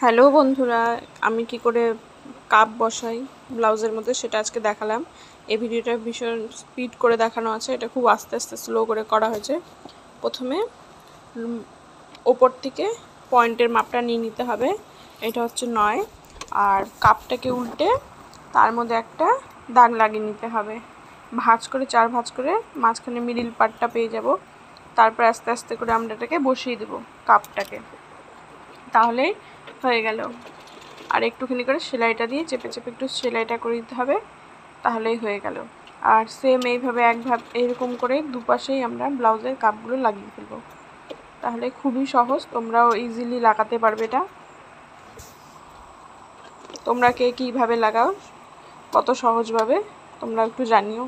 Hello বন্ধুরা, আমি কি করে কাপ বসাই ব্লাউজের মধ্যে সেটা আজকে দেখালাম। এই ভিডিওটা ভীষণ স্পিড করে দেখানো আছে, এটা খুব আস্তে আস্তে স্লো করে করা হয়েছে। প্রথমে ওপর থেকে পয়েন্টের মাপটা নিয়ে নিতে হবে, এটা হচ্ছে 9, আর কাপটাকে উল্টে তার মধ্যে একটা দাগ লাগিয়ে নিতে হবে, ভাঁজ করে 4 ভাঁজ করে মাঝখানে মিডিল পার্টটা পেয়ে যাব। তারপর আস্তে আস্তে করে আমরা এটাকে বসিয়ে দেব কাপটাকে, তাহলেই হয়ে গেল। আর একটুখানি করে সেলাইটা দিয়ে চেপে চেপে একটু সেলাইটা করে দিতে হবে, তাহলেই হয়ে গেল। আর সেম এইভাবে এরকম করে দুপাশেই আমরা ব্লাউজের কাপগুলো লাগিয়ে ফেলবো, তাহলে খুবই সহজ, তোমরাও ইজিলি লাগাতে পারবে এটা। তোমরা কে কীভাবে লাগাও কত সহজভাবে তোমরা একটু জানিও।